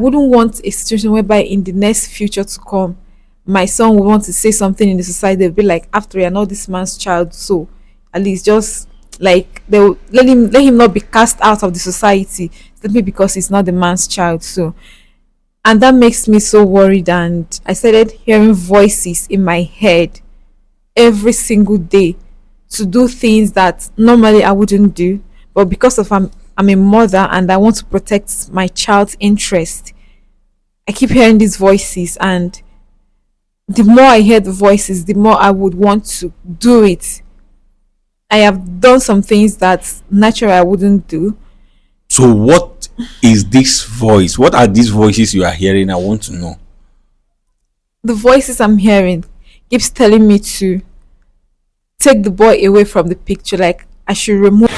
Wouldn't want a situation whereby in the next future to come, my son will want to say something in the society. They'll be like, after you're not this man's child, so at least just like they'll let him not be cast out of the society simply because he's not the man's child. So and that makes me so worried, and I started hearing voices in my head every single day to do things that normally I wouldn't do, but because of I'm a mother and I want to protect my child's interest, I keep hearing these voices, and the more I hear the voices, the more I would want to do it. I have done some things that naturally I wouldn't do. So what is this voice? What are these voices you are hearing? I want to know. The voices I'm hearing keeps telling me to take the boy away from the picture, like I should remove.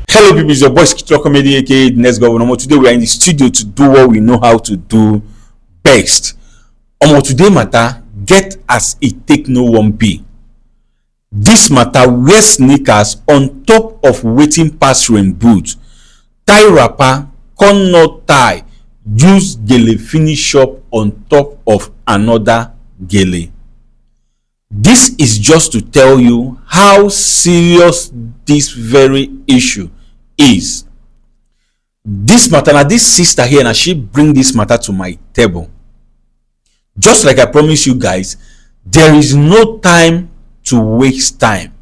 Hello people, it's your boy Skitro Comedy aka the next governor. Today we are in the studio to do what we know how to do best. Today matter get as it take no one be. This matter wear sneakers on top of waiting pass rain boot. Tie wrapper, con not tie, use gele finish up on top of another gele. This is just to tell you how serious this very issue is. This matter, now this sister here, and she bring this matter to my table. Just like I promised you guys, there is no time to waste time.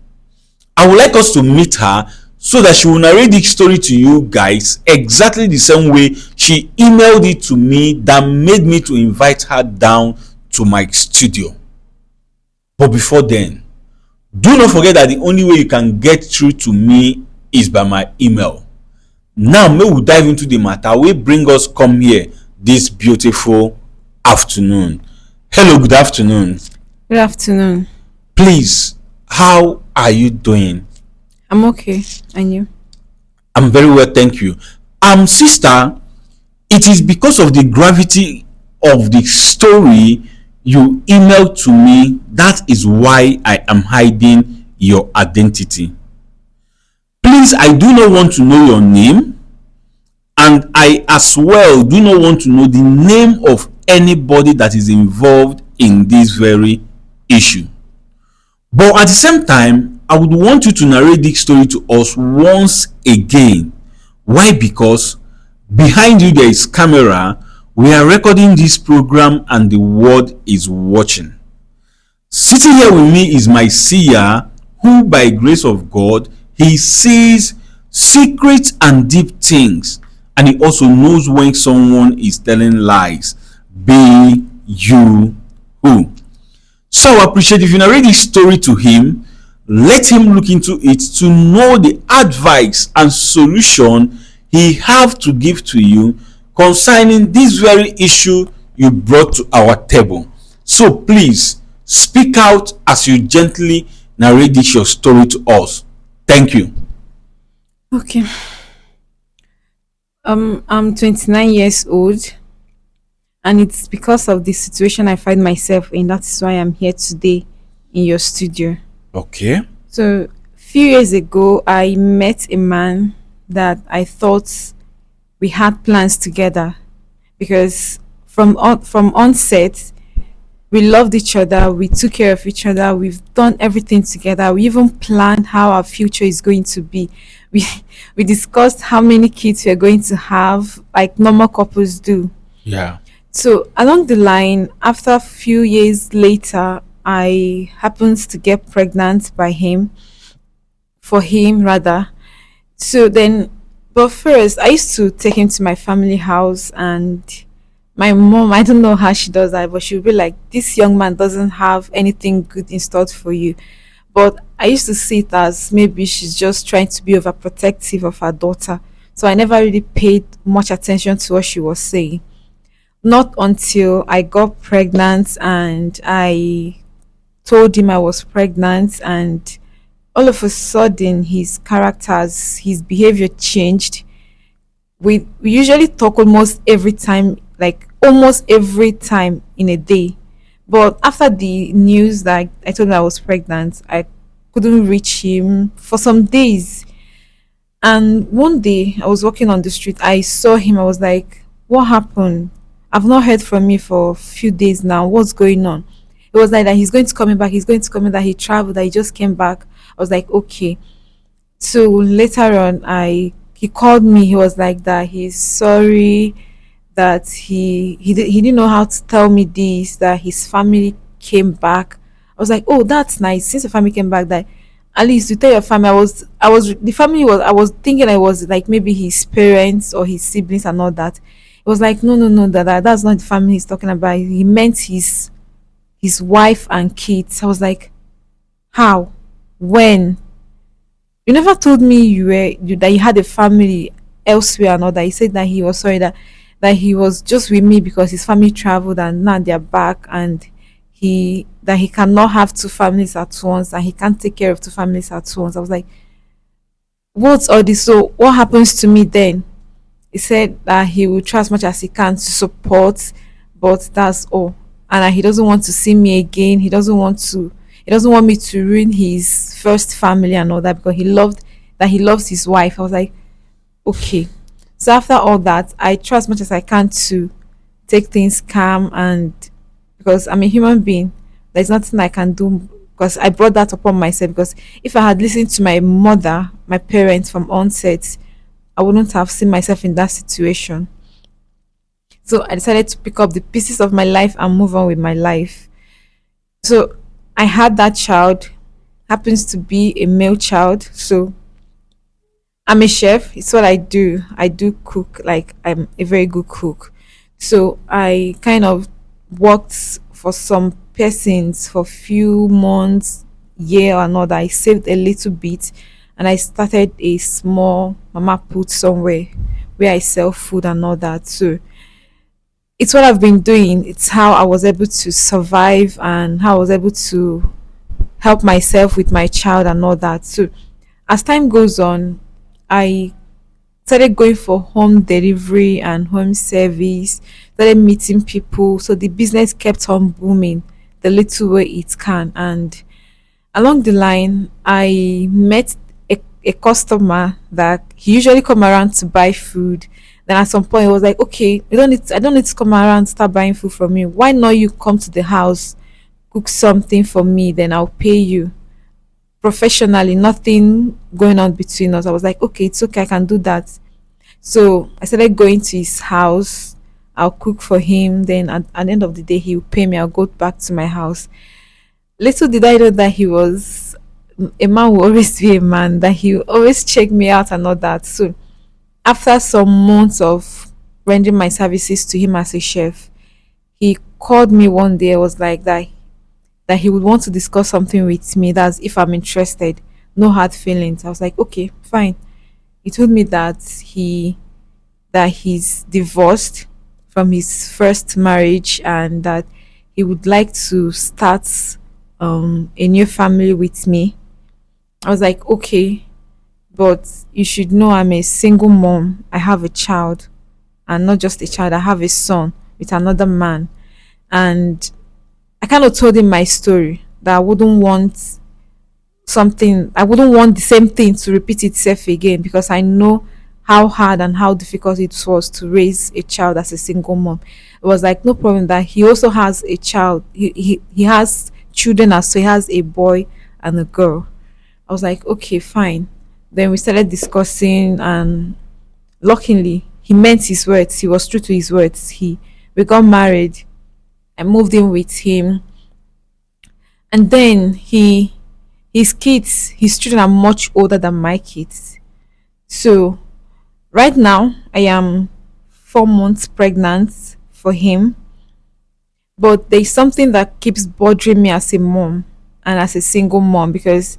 I would like us to meet her so that she will narrate the story to you guys exactly the same way she emailed it to me that made me to invite her down to my studio. But before then, do not forget that the only way you can get through to me is by my email. Now may we dive into the matter. We bring us come here this beautiful afternoon. Hello, good afternoon. Good afternoon. Please, how are you doing? I'm okay. And you? I'm very well, thank you. Sister, it is because of the gravity of the story you emailed to me, that is why I am hiding your identity. Please, I do not want to know your name, and I as well do not want to know the name of anybody that is involved in this very issue. But at the same time, I would want you to narrate this story to us once again. Why? Because behind you there is camera. We are recording this program and the world is watching. Sitting here with me is my seer, who by grace of God, he sees secret and deep things, and he also knows when someone is telling lies. Be you who. So I appreciate if you narrate this story to him, let him look into it to know the advice and solution he have to give to you concerning this very issue you brought to our table. So please speak out as you gently narrate this your story to us. Thank you. Okay. I'm 29 years old, and it's because of the situation I find myself in. That's why I'm here today in your studio. Okay. So, a few years ago, I met a man that I thought we had plans together, because from onset we loved each other, we took care of each other, we've done everything together, we even planned how our future is going to be. We discussed how many kids we're going to have, like normal couples do. Yeah. So along the line, after a few years later, I happened to get pregnant by him, for him rather. So then, but first, I used to take him to my family house, and my mom, I don't know how she does that, but she would be like, this young man doesn't have anything good in store for you. But I used to see it as maybe she's just trying to be overprotective of her daughter. So I never really paid much attention to what she was saying. Not until I got pregnant and I told him I was pregnant, and all of a sudden his characters, his behavior changed. We usually talk almost every time, like almost every time in a day. But after the news that I told him I was pregnant, I couldn't reach him for some days. And one day I was walking on the street, I saw him, I was like, what happened? I've not heard from you for a few days now. What's going on? It was like that he's going to come back, he's going to come in, that he traveled, that he just came back. I was like, okay. So later on, I he called me. He was like that he's sorry, that he didn't know how to tell me this, that his family came back. I was like, oh, that's nice. Since the family came back, that at least you tell your family. I was the family was I was thinking I was like maybe his parents or his siblings and all that. It was like no, no, no, that's not the family he's talking about. He meant his wife and kids. I was like, how, when? You never told me that you had a family elsewhere and all that. He said that he was sorry, that he was just with me because his family traveled and now they're back, and he cannot have two families at once, and he can't take care of two families at once. I was like, what's all this? So what happens to me then? He said that he will try as much as he can to support, but that's all. And that he doesn't want to see me again. He doesn't want me to ruin his first family and all that, because he loves his wife. I was like, okay. So after all that, I try as much as I can to take things calm, and because I'm a human being, there's nothing I can do, because I brought that upon myself. Because if I had listened to my mother, my parents from onset, I wouldn't have seen myself in that situation. So I decided to pick up the pieces of my life and move on with my life. So I had that child, happens to be a male child. So I'm a chef. It's what I do. I do cook. Like, I'm a very good cook. So I kind of worked for some persons for few months, year or another. I saved a little bit, and I started a small mama put somewhere where I sell food and all that. So it's what I've been doing. It's how I was able to survive and how I was able to help myself with my child and all that. So as time goes on, I started going for home delivery and home service, started meeting people. So the business kept on booming the little way it can. And along the line, I met a customer that he usually come around to buy food. Then at some point, he was like, okay, I don't need to come around start buying food from you. Why not you come to the house, cook something for me, then I'll pay you professionally, nothing going on between us. I was like, okay, it's okay, I can do that. So I started going to his house. I'll cook for him. Then at the end of the day, he'll pay me. I'll go back to my house. Little did I know that he was a man will always be a man, that he will always check me out and all that. So after some months of rendering my services to him as a chef, he called me one day. I was like that he would want to discuss something with me. That's if I'm interested. No hard feelings. I was like, okay, fine. He told me that he's divorced from his first marriage, and that he would like to start a new family with me. I was like, okay, but you should know I'm a single mom. I have a child, and not just a child, I have a son with another man. And I kind of told him my story, that I wouldn't want the same thing to repeat itself again, because I know how hard and how difficult it was to raise a child as a single mom. It was like no problem that he also has a child. He has children, as so he has a boy and a girl. I was like, okay, fine. Then we started discussing, and luckily he meant his words. He was true to his words. We got married. I moved in with him, and then his children are much older than my kids. So right now I am 4 months pregnant for him, but there's something that keeps bothering me as a mom and as a single mom, because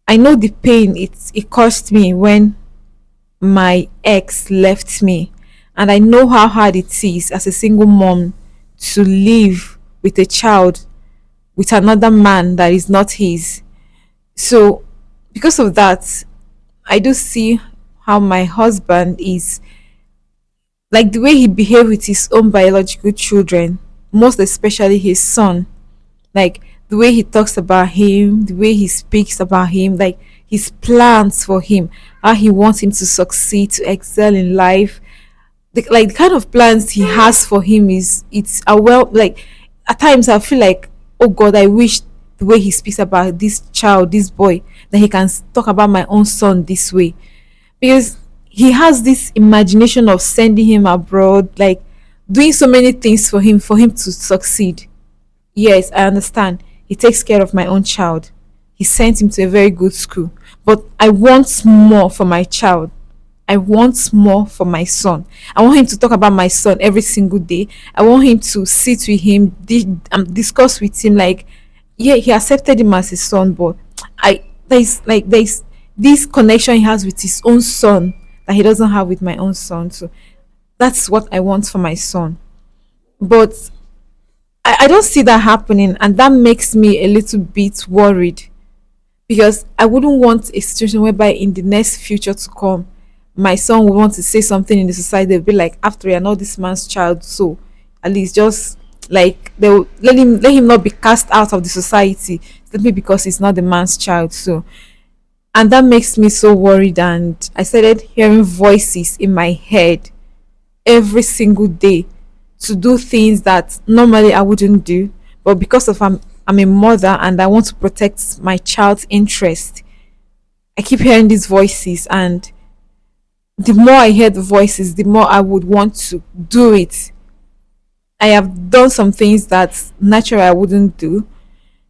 I know the pain it cost me when my ex left me, and I know how hard it is as a single mom to live with a child with another man that is not his. So because of that, I do see how my husband is, like the way he behaves with his own biological children, most especially his son. Like the way he talks about him, the way he speaks about him, like his plans for him, how he wants him to succeed, to excel in life. the kind of plans he has for him is it's a well like at times I feel like, oh God, I wish the way he speaks about this child, this boy, that he can talk about my own son this way, because he has this imagination of sending him abroad, like doing so many things for him to succeed. Yes, I understand. He takes care of my own child. He sent him to a very good school. But I want more for my child. I want more for my son. I want him to talk about my son every single day. I want him to sit with him, discuss with him. Like, yeah, he accepted him as his son, but there's this connection he has with his own son that he doesn't have with my own son. So that's what I want for my son. But I don't see that happening, and that makes me a little bit worried, because I wouldn't want a situation whereby in the next future to come, my son will want to say something in the society. They'll be like, after you're not this man's child, so at least just like they'll let him not be cast out of the society simply because he's not the man's child. So, and that makes me so worried, and I started hearing voices in my head every single day to do things that normally I wouldn't do. But because of I'm a mother and I want to protect my child's interest, I keep hearing these voices, and the more I hear the voices, the more I would want to do it. I have done some things that naturally I wouldn't do.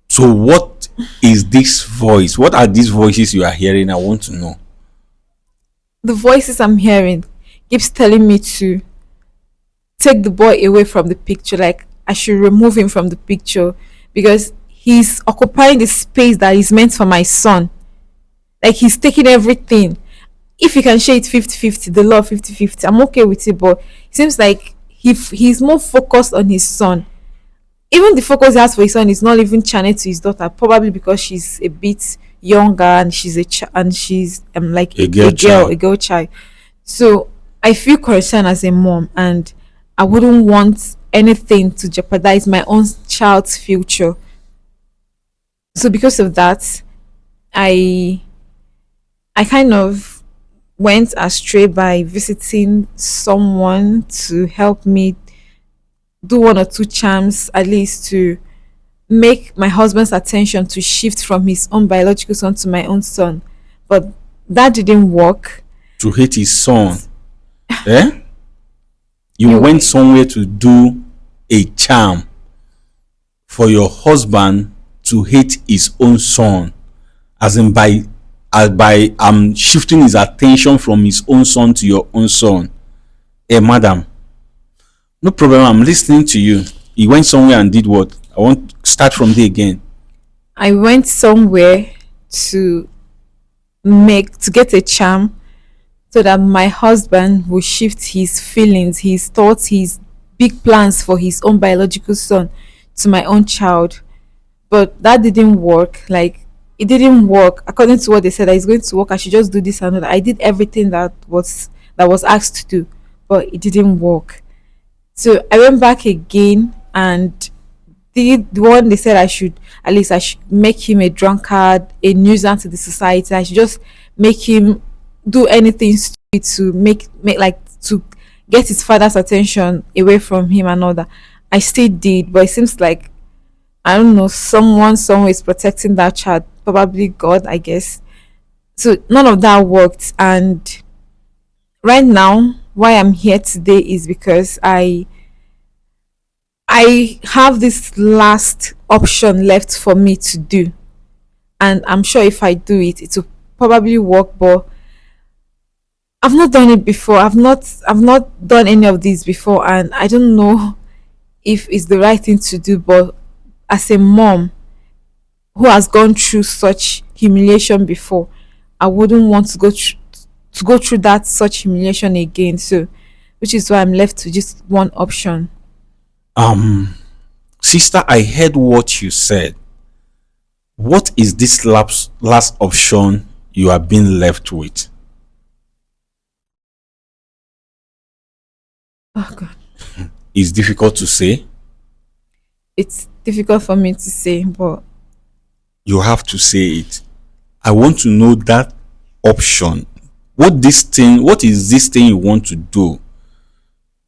So what is this voice? What are these voices you are hearing? I want to know. The voices I'm hearing keeps telling me to take the boy away from the picture, like I should remove him from the picture because he's occupying the space that is meant for my son. Like he's taking everything. If you can share it 50-50, the law 50-50, I'm okay with it, but it seems like he's more focused on his son. Even the focus he has for his son is not even channeled to his daughter, probably because she's a bit younger and she's like A girl a child. girl child. So I feel concerned as a mom, and I wouldn't want anything to jeopardize my own child's future. So because of that, I I kind of went astray by visiting someone to help me do one or two charms, at least to make my husband's attention to shift from his own biological son to my own son. But that didn't work. To hate his son. Eh? You You went somewhere to do a charm for your husband to hate his own son, as in by shifting his attention from his own son to your own son. Hey, madam, no problem. I'm listening to you. He went somewhere and did what? I want to start from there again. I went somewhere to get a charm so that my husband will shift his feelings, his thoughts, his big plans for his own biological son to my own child. But that didn't work. Like it didn't work according to what they said that it's going to work. I should just do this and that. I did everything that was asked to do, but it didn't work. So I went back again, and the one they said I should, at least I should make him a drunkard, a nuisance to the society. I should just make him do anything stupid to make like to get his father's attention away from him and all that. I still did, but it seems like I don't know, someone somewhere is protecting that child, probably God, I guess. So none of that worked, and right now why I'm here today is because I have this last option left for me to do, and I'm sure if I do it, it will probably work. But I've not done it before. I've not done any of these before, and I don't know if it's the right thing to do. But as a mom who has gone through such humiliation before, I wouldn't want to go through that such humiliation again. So, which is why I'm left to just one option. Um, Sister, I heard what you said. What is this last option you are being left with? Oh God, It's difficult to say. it's difficult for me to say, but You have to say it. I want to know that option. What is this thing you want to do?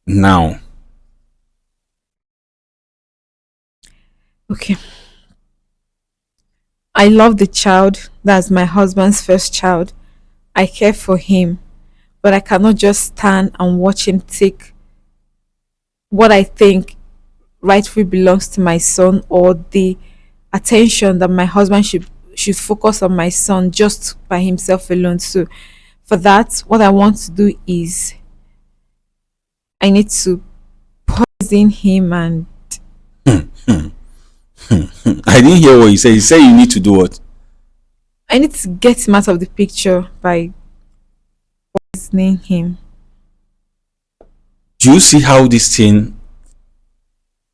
now. Okay. I love the child. That's my husband's first child. I care for him, but I cannot just stand and watch him take what I think rightfully belongs to my son, or the attention that my husband should focus on my son just by himself alone. So for that, what I want to do is I need to poison him, and I didn't hear what you said. You said you need to do what? I need to get him out of the picture by poisoning him. Do you see how this thing,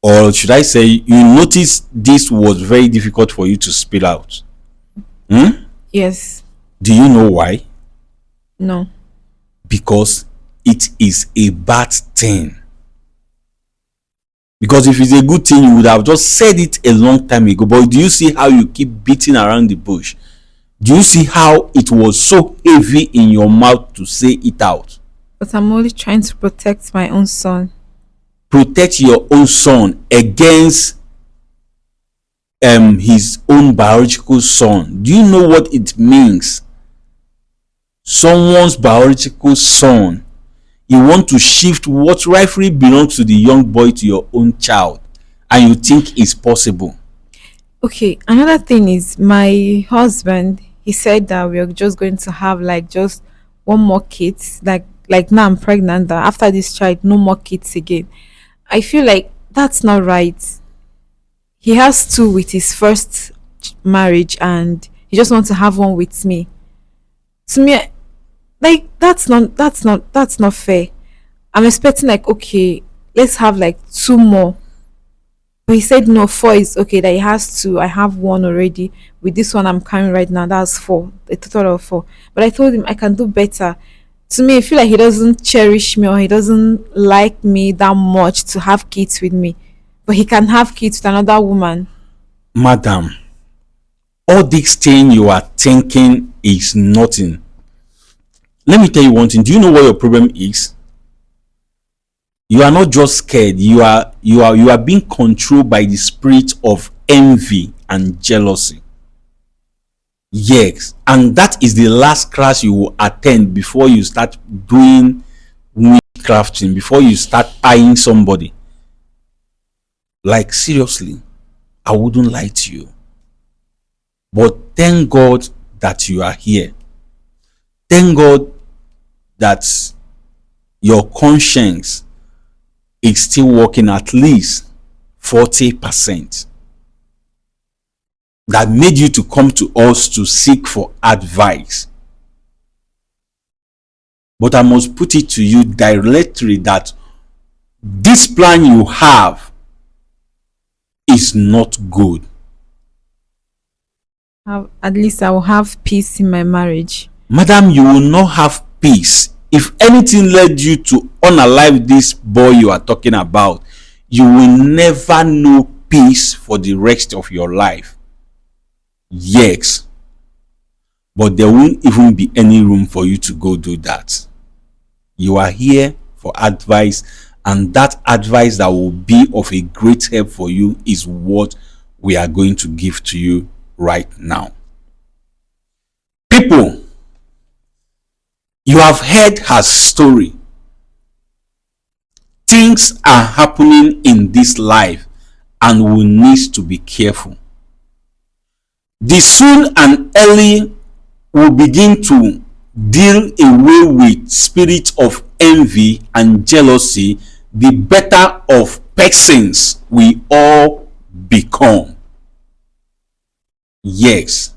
or should I say, you notice this was very difficult for you to spill out? Hmm? Yes. Do you know why? No. Because it is a bad thing. Because if it's a good thing, you would have just said it a long time ago. But do you see how you keep beating around the bush? Do you see how it was so heavy in your mouth to say it out? But I'm only trying to protect my own son. Protect your own son against his own biological son. Do you know what it means? Someone's biological son. You want to shift what rightfully belongs to the young boy to your own child, and you think it's possible. Okay, another thing is my husband, he said that we are just going to have like just one more kids. Like now I'm pregnant, that after this child, no more kids again. I feel like that's not right. He has two with his first marriage, and he just wants to have one with me. To me, like that's not fair. I'm expecting like, okay, let's have like two more. But he said no, four is okay, that he has two. I have one already. With this one I'm carrying right now, that's four. A total of four. But I told him I can do better. To me, I feel like he doesn't cherish me, or he doesn't like me that much to have kids with me. But he can have kids with another woman. Madam, all this thing you are thinking is nothing. Let me tell you one thing. Do you know what your problem is? You are not just scared. You are being controlled by the spirit of envy and jealousy. Yes, and that is the last class you will attend before you start doing witchcrafting, before you start eyeing somebody. Like seriously, I wouldn't lie to you. But thank God that you are here. Thank God that your conscience is still working at least 40%. That made you to come to us to seek for advice. But I must put it to you directly that this plan you have is not good. At least I will have peace in my marriage. Madam, you will not have peace. If anything led you to unalive this boy you are talking about, you will never know peace for the rest of your life. Yes, but there won't even be any room for you to go do that. You are here for advice, and that advice that will be of a great help for you is what we are going to give to you right now. People, you have heard her story. Things are happening in this life, and we need to be careful. The soon and early will begin to deal away with spirits of envy and jealousy, the better of persons we all become. Yes,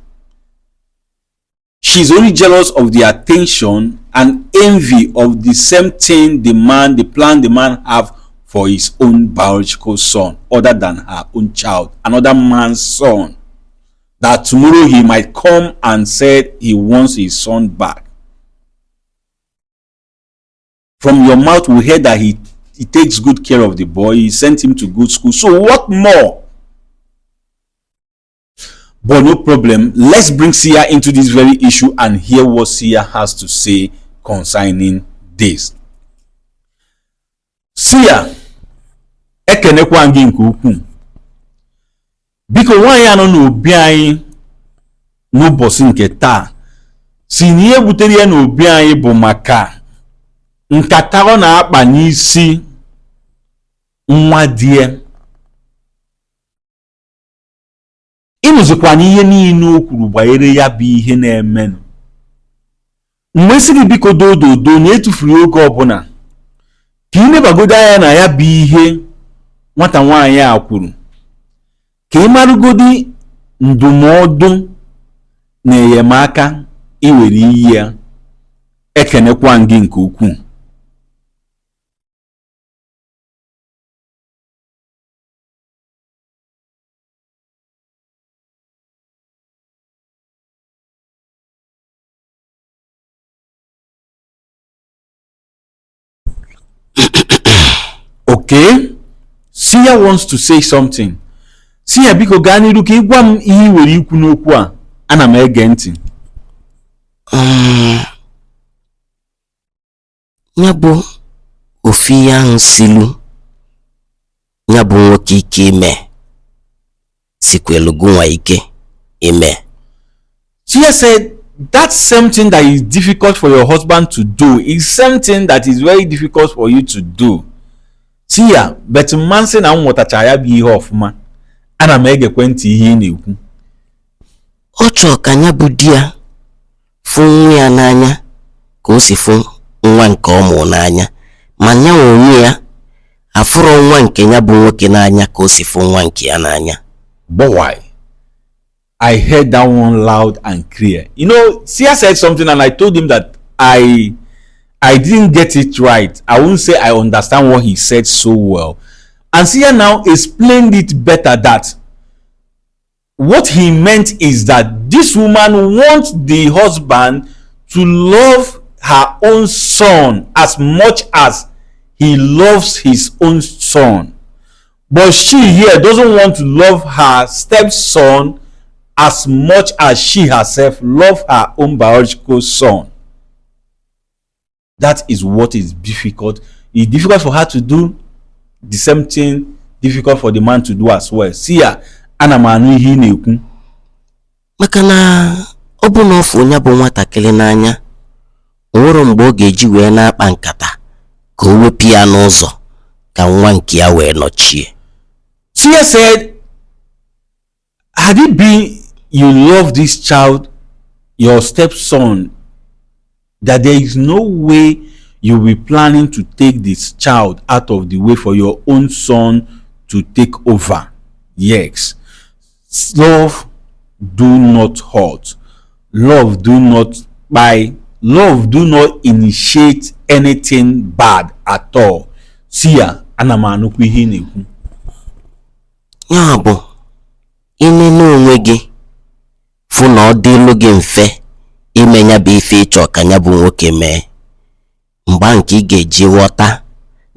she's only jealous of the attention and envy of the same thing the plan the man have for his own biological son, other than her own child, another man's son. That tomorrow he might come and say he wants his son back. From your mouth we heard that he takes good care of the boy, he sent him to good school. So what more? But no problem. Let's bring Seer into this very issue and hear what Seer has to say concerning this. Seer, ekenekwa gị nke ukwuu. Biko nwaanyị anọ n'obi anyị n'ụbọchị nke taa si na ihe butere ya n'obi anyị bụ maka nkata ọ na-akpa n'isi nwa di ya. Ịnụzikwa n'ihe niile o kwuru gbanyere ya bụ ihe na-emenụ. Mgbe si gị biko dododo na etufuru oge ọbụla ka ị nebagodo anya na ya bụ ihe nwata nwaanyị a kwuru, ka ị marụgodi ndụmọdụ na enyemaka iwere iyi ya. Ekenekwa gị nke ukwuu. Okay, Seer wants to say something. Seer, biko gaa n'iru ka ị gwa m ihe were ikwu n'okwu a. Ana m ege ntị. Ya bụ ofi ya ahụ silu ya bụ nwoke ike ime sikwelu gụnwa ike ime. Seer said that same thing that is difficult for your husband to do is something that is very difficult for you to do. Seer, but man sị na m nwụtacha ya bụ ihe ọfụma. Ana m egekwe ntị ihe ị na-ekwu. Ọ chọọ ka ya bụ di ya fụ nwa ya n'anya ka o si fụ nwa nke ọ mụrụ n'anya, ma ya onwe ya afụrụ nwa nke ya bụ nwoke n'anya ka o si fụ nwa nke ya n'anya. Boy, I heard that one loud and clear. You know, Seer said something and I told him that I didn't get it right. I won't say I understand what he said so well. And Seer now explained it better, that what he meant is that this woman wants the husband to love her own son as much as he loves his own son. But she here doesn't want to love her stepson as much as she herself loves her own biological son. That is what is difficult. It's difficult for her to do the same thing, difficult for the man to do as well. Seer, ana m anụ ihe ị na-ekwu. Maka na ọ bụ na ọfụ onye bụ nwatakịrị n'anya, o nwere mgbe ọ ga-eji wee na-akpa nkata ka o wepụ ya n'ụzọ ka nwa nke ya wee nọchie. Seer said, had it been you love this child, your stepson, that there is no way you'll be planning to take this child out of the way for your own son to take over. Yes. Love do not hurt. Love do not buy. Love do not initiate anything bad at all. Seer, ana m anụkwu ihe ị na-ekwu. Ya bụ inene onwe gị fụ na ọ dịlụ gị mfe ime ya bụ ife ịchọ ka ya bụ nwoke mee, mgba nke ị ga-eji ghọta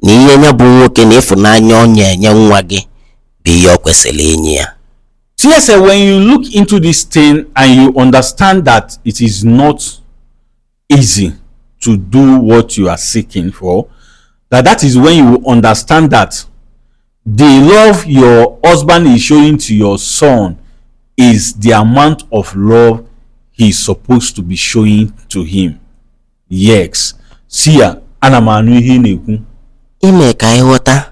na ihe ya bụ nwoke na ịfụnanya ọ na-enye nwa gị bụ ihe ọ kwesịrị inye ya. Seer said, when you look into this thing and you understand that it is not easy to do what you are seeking for, that is when you will understand that the love your husband is showing to your son is the amount of love he is supposed to be showing to him. Yes. Seer, ana m anụ ihe ị na-ekwu. Ime ka ịghọta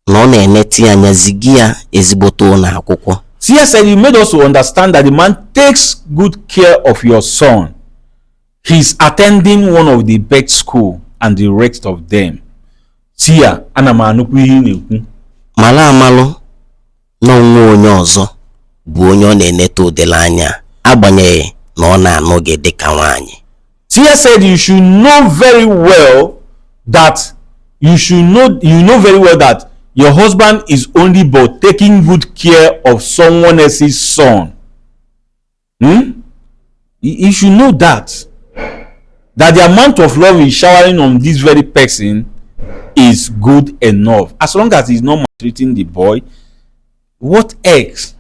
na ọ na-eneti anya zigi ya ezigbote ụlọ akwụkwọ. Seer said he made us to understand that the man takes good care of your son. He's attending one of the best school and the rest of them. Seer, ana m anụkwu ihe ị na-ekwu. Mara amalụ na onwe onye ọzọ bụ onye ọ na-enete ụdịrị anya agbanyeghị na ọ na-anụ gị dịka nwaanyị. Seer said you should know very well that your husband is only but taking good care of someone else's son. You should know that the amount of love he's showering on this very person is good enough. As long as he's not maltreating the boy, what else?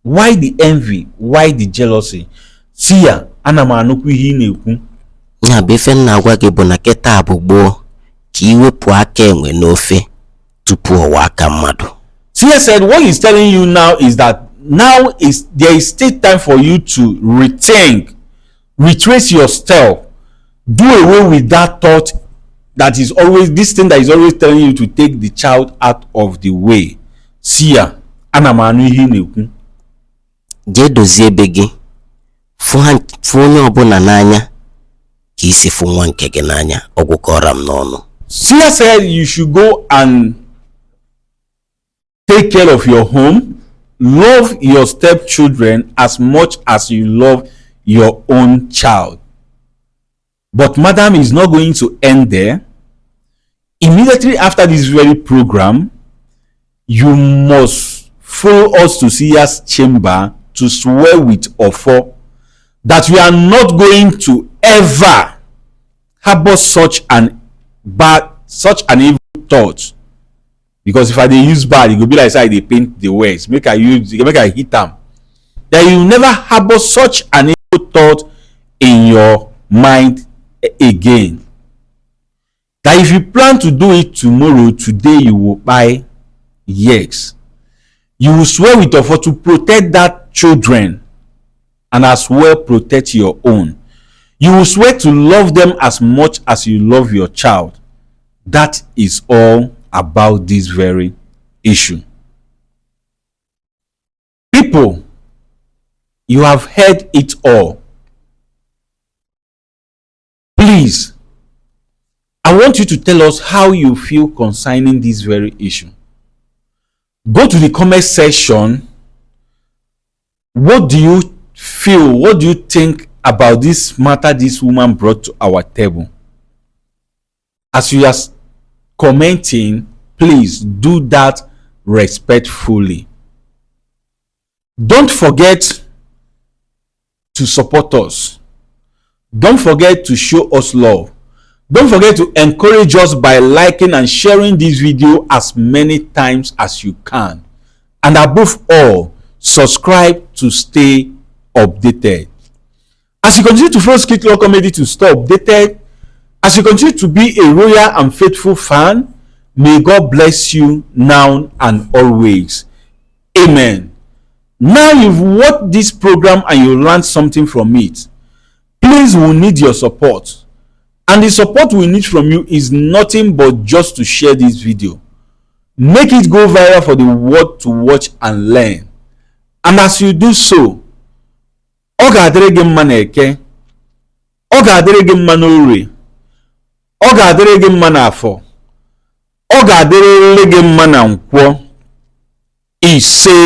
Why the envy? Why the jealousy? Seer, ana m anụkwu ihe ị na-ekwu. Ya bụ ife nna agwa gị bụ na kịta bụ gboo ka iwepụ aka enwe n'ofe tupu ọwa aka mmadụ. Seer said what he's telling you now is that there is still time for you to rethink, retrace your step, do away with that thought that is always this thing that is always telling you to take the child out of the way. Seer, ana m anụ ihe na-ekwu. Jee dozie ebe gị, fụ onye ọbụla n'anya ka isi fụ nwa nke gị n'anya. Ọgwụkọrọ m n'ọnụ. Seer said you should go and take care of your home, love your stepchildren as much as you love your own child. But madam is not going to end there. Immediately after this very program, you must follow us to Seer's chamber to swear with Ofo that we are not going to ever harbor such an evil thought. Because if I dey use bad, it go be like say I dey paint the words. Make I hit them. That you never harbor such an evil thought in your mind again. That if you plan to do it tomorrow, today you will buy yes. You will swear with Ofo to protect that children and as well protect your own. You will swear to love them as much as you love your child. That is all about this very issue. People, you have heard it all. Please, I want you to tell us how you feel concerning this very issue. Go to the comment section. What do you feel? What do you think about this matter this woman brought to our table? As you are commenting, please do that respectfully. Don't forget to support us. Don't forget to show us love. Don't forget to encourage us by liking and sharing this video as many times as you can. And above all, subscribe to stay updated. As you continue to follow Skit Law Comedy to stay updated, as you continue to be a loyal and faithful fan, may God bless you now and always. Amen. Now you've watched this program and you learned something from it. Please, we need your support. And the support we need from you is nothing but just to share this video. Make it go viral for the world to watch and learn. And as you do so, ọ ga-adịrị gị mma n'eke, ọ ga-adịrị gị mma n'orie, ọ ga-adịrị gị mma n'afọ, ọ ga-adịrịrị gị mma na nkwọ. Ise.